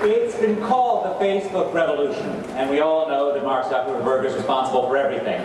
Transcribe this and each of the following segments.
It's been called the Facebook revolution, and we all know that Mark Zuckerberg is responsible for everything.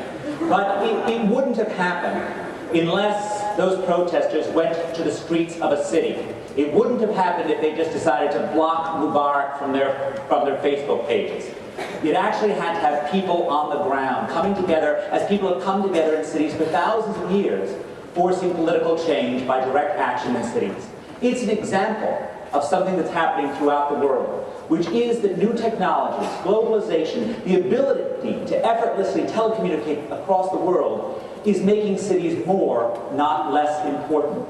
But it wouldn't have happened unless those protesters went to the streets of a city. It wouldn't have happened if they just decided to block Mubarak from their Facebook pages. It actually had to have people on the ground coming together, as people have come together in cities for thousands of years, forcing political change by direct action in cities. It's an example of something that's happening throughout the world, which is that new technologies, globalization, the ability to effortlessly telecommunicate across the world is making cities more, not less important.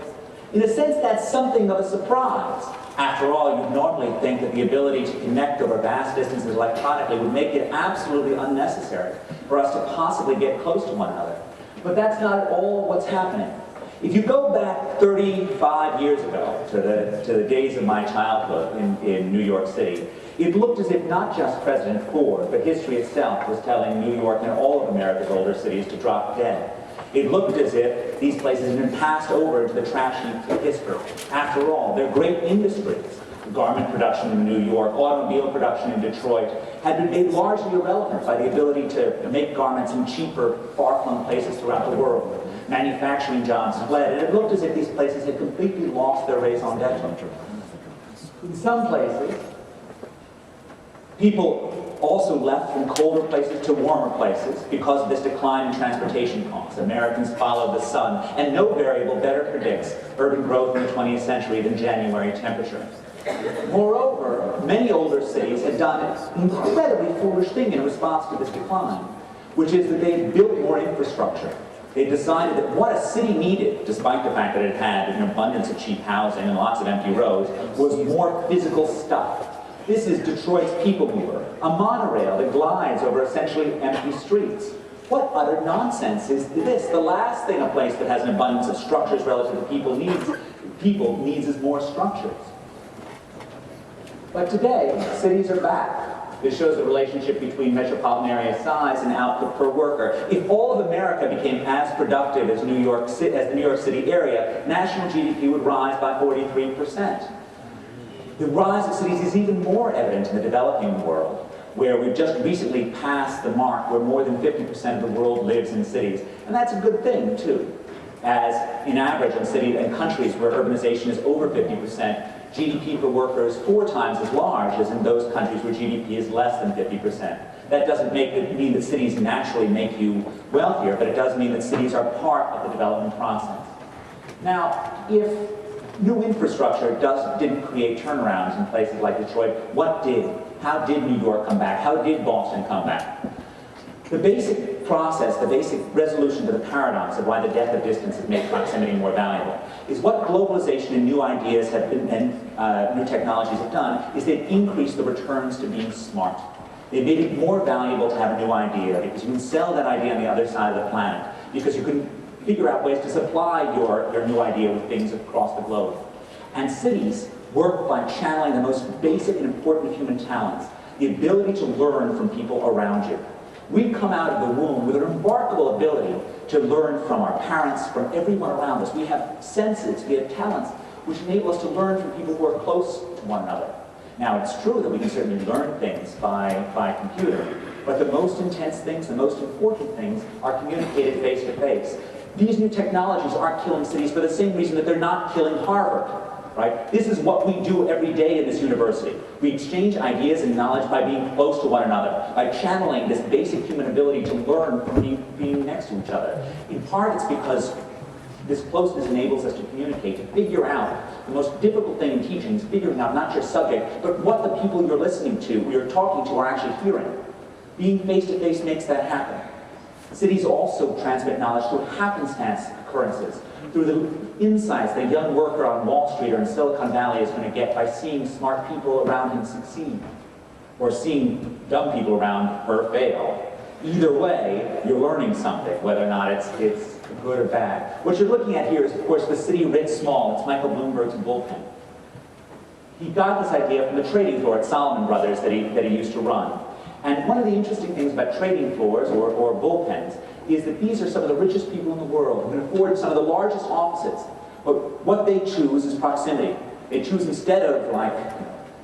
In a sense, that's something of a surprise. After all, you'd normally think that the ability to connect over vast distances electronically would make it absolutely unnecessary for us to possibly get close to one another. But that's not at all what's happening. If you go back 35 years ago to the days of my childhood in New York City, it looked as if not just President Ford, but history itself was telling New York and all of America's older cities to drop dead. It looked as if these places had been passed over into the trash heap of history. After all, they're great industries. Garment production in New York, automobile production in Detroit, had been made largely irrelevant by the ability to make garments in cheaper, far-flung places throughout the world. Manufacturing jobs fled, and it looked as if these places had completely lost their raison d'etre. In some places, people also left from colder places to warmer places because of this decline in transportation costs. Americans followed the sun, and no variable better predicts urban growth in the 20th century than January temperature. Moreover, many older cities had done an incredibly foolish thing in response to this decline, which is that they had built more infrastructure. They decided that what a city needed, despite the fact that it had an abundance of cheap housing and lots of empty roads, was more physical stuff. This is Detroit's people mover, a monorail that glides over essentially empty streets. What utter nonsense is this? The last thing a place that has an abundance of structures relative to people needs is more structures. But today, cities are back. This shows the relationship between metropolitan area size and output per worker. If all of America became as productive as the New York City area, national GDP would rise by 43%. The rise of cities is even more evident in the developing world, where we've just recently passed the mark where more than 50% of the world lives in cities. And that's a good thing, too, as in average in cities and countries where urbanization is over 50%, GDP per worker is 4 times as large as in those countries where GDP is less than 50%. That doesn't mean that cities naturally make you wealthier, but it does mean that cities are part of the development process. Now, if new infrastructure didn't create turnarounds in places like Detroit, what did? How did New York come back? How did Boston come back? The basic process, the basic resolution to the paradox of why the death of distance has made proximity more valuable is what globalization and new ideas have been, and new technologies have done is they've increased the returns to being smart. They made it more valuable to have a new idea because you can sell that idea on the other side of the planet, because you can figure out ways to supply your new idea with things across the globe. And cities work by channeling the most basic and important human talents, the ability to learn from people around you. We come out of the womb with a remarkable ability to learn from our parents, from everyone around us. We have senses, we have talents, which enable us to learn from people who are close to one another. Now, it's true that we can certainly learn things by computer, but the most intense things, the most important things, are communicated face to face. These new technologies aren't killing cities for the same reason that they're not killing Harvard. Right? This is what we do every day in this university. We exchange ideas and knowledge by being close to one another, by channeling this basic human ability to learn from being next to each other. In part, it's because this closeness enables us to communicate, to figure out the most difficult thing in teaching is figuring out not your subject, but what the people you're listening to, you're talking to, are actually hearing. Being face-to-face makes that happen. Cities also transmit knowledge through happenstance occurrences, through the insights that a young worker on Wall Street or in Silicon Valley is going to get by seeing smart people around him succeed, or seeing dumb people around her fail. Either way, you're learning something, whether or not it's good or bad. What you're looking at here is, of course, the city writ small. It's Michael Bloomberg's bullpen. He got this idea from the trading floor at Salomon Brothers that he used to run. And one of the interesting things about trading floors or bullpens is that these are some of the richest people in the world who can afford some of the largest offices. But what they choose is proximity. They choose, instead of like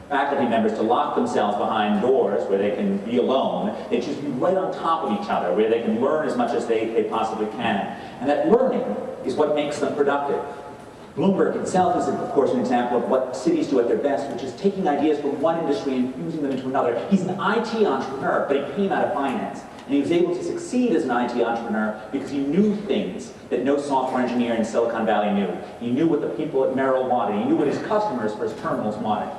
faculty members to lock themselves behind doors where they can be alone. They choose to be right on top of each other, where they can learn as much as they possibly can. And that learning is what makes them productive. Bloomberg himself is, of course, an example of what cities do at their best, which is taking ideas from one industry and fusing them into another. He's an IT entrepreneur, but he came out of finance. And he was able to succeed as an IT entrepreneur because he knew things that no software engineer in Silicon Valley knew. He knew what the people at Merrill wanted. He knew what his customers for his terminals wanted.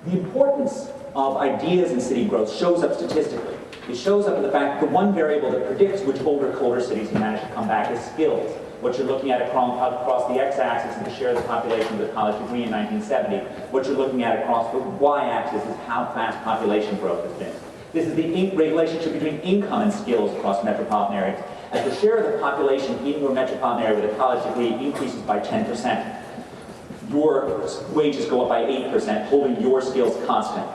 The importance of ideas in city growth shows up statistically. It shows up in the fact that the one variable that predicts which older, colder cities can manage to come back is skills. What you're looking at across the x-axis is the share of the population with a college degree in 1970. What you're looking at across the y-axis is how fast population growth has been. This is the relationship between income and skills across metropolitan areas. As the share of the population in your metropolitan area with a college degree increases by 10%, your wages go up by 8%, holding your skills constant.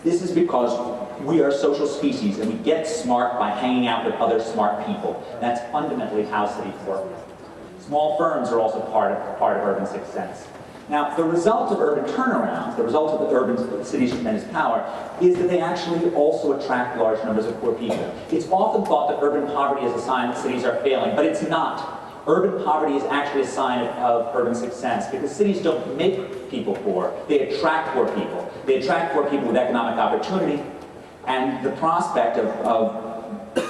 This is because we are a social species and we get smart by hanging out with other smart people. That's fundamentally how cities work. Small firms are also part of urban sixth sense. Now, the result of urban turnarounds, the result of the urban cities' tremendous power, is that they actually also attract large numbers of poor people. It's often thought that urban poverty is a sign that cities are failing, but it's not. Urban poverty is actually a sign of urban success because cities don't make people poor, they attract poor people. They attract poor people with economic opportunity and the prospect of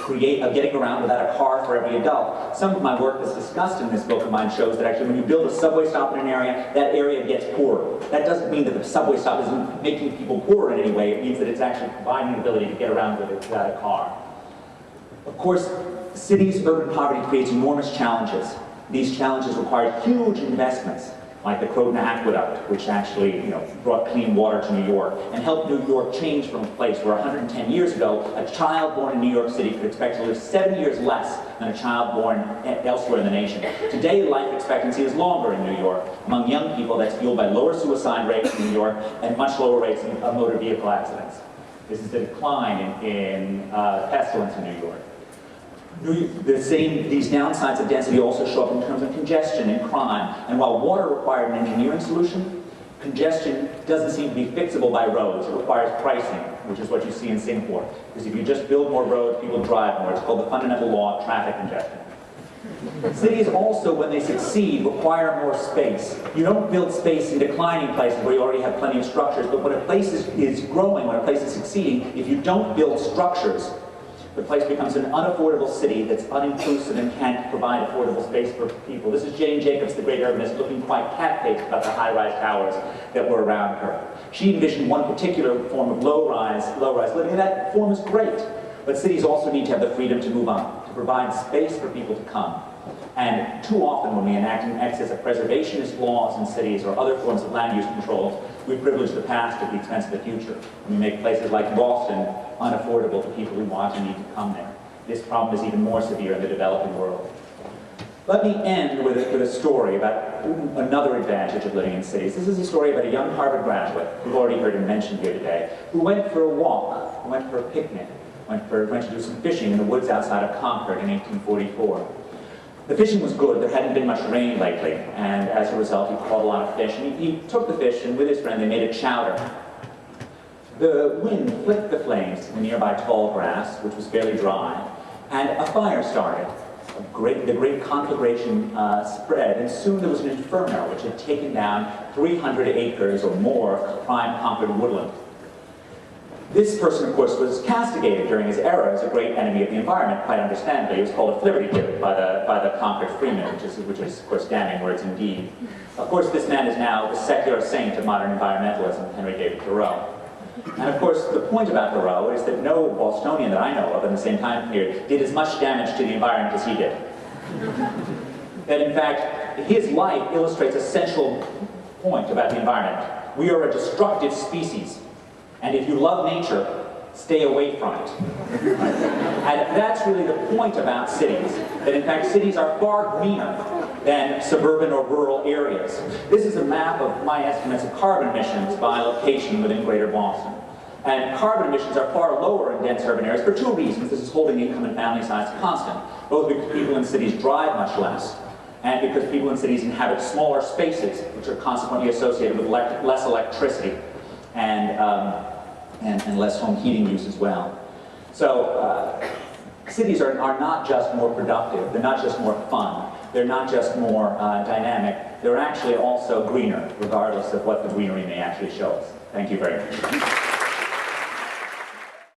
getting around without a car for every adult. Some of my work that's discussed in this book of mine shows that actually when you build a subway stop in an area, that area gets poorer. That doesn't mean that the subway stop isn't making people poorer in any way. It means that it's actually providing the ability to get around without a car. Of course, cities' urban poverty creates enormous challenges. These challenges require huge investments, like the Croton Aqueduct, which actually brought clean water to New York and helped New York change from a place where 110 years ago, a child born in New York City could expect to live 7 years less than a child born elsewhere in the nation. Today, life expectancy is longer in New York. Among young people, that's fueled by lower suicide rates in New York and much lower rates of motor vehicle accidents. This is the decline in pestilence in New York. These downsides of density also show up in terms of congestion and crime. And while water required an engineering solution, congestion doesn't seem to be fixable by roads. It requires pricing, which is what you see in Singapore. Because if you just build more roads, people drive more. It's called the fundamental law of traffic congestion. Cities also, when they succeed, require more space. You don't build space in declining places where you already have plenty of structures, but when a place is growing, when a place is succeeding, if you don't build structures, the place becomes an unaffordable city that's uninclusive and can't provide affordable space for people. This is Jane Jacobs, the great urbanist, looking quite cat-faced about the high-rise towers that were around her. She envisioned one particular form of low-rise living, and that form is great. But cities also need to have the freedom to move on, to provide space for people to come. And too often when we enact an excess of preservationist laws in cities or other forms of land use controls, we privilege the past at the expense of the future. And we make places like Boston unaffordable to people who want and need to come there. This problem is even more severe in the developing world. Let me end with a story about another advantage of living in cities. This is a story about a young Harvard graduate, who've already heard him mentioned here today, who went for a walk, who went for a picnic, went to do some fishing in the woods outside of Concord in 1844. The fishing was good. There hadn't been much rain lately, and as a result, he caught a lot of fish. And he took the fish, and with his friend, they made a chowder. The wind flicked the flames in the nearby tall grass, which was fairly dry, and a fire started. The great conflagration spread, and soon there was an inferno which had taken down 300 acres or more of prime Concord woodland. This person, of course, was castigated during his era as a great enemy of the environment, quite understandably. He was called a flibbertigibbet by the Concord freemen, which is, of course, damning words indeed. Of course, this man is now the secular saint of modern environmentalism, Henry David Thoreau. And of course, the point about Thoreau is that no Bostonian that I know of in the same time period did as much damage to the environment as he did. That in fact, his life illustrates a central point about the environment. We are a destructive species. And if you love nature, stay away from it. And that's really the point about cities, that in fact cities are far greener than suburban or rural areas. This is a map of my estimates of carbon emissions by location within Greater Boston. And carbon emissions are far lower in dense urban areas for two reasons. This is holding income and family size constant, both because people in cities drive much less, and because people in cities inhabit smaller spaces, which are consequently associated with less electricity. and less home heating use as well. So cities are not just more productive, they're not just more fun, they're not just more dynamic, they're actually also greener, regardless of what the greenery may actually show us. Thank you very much.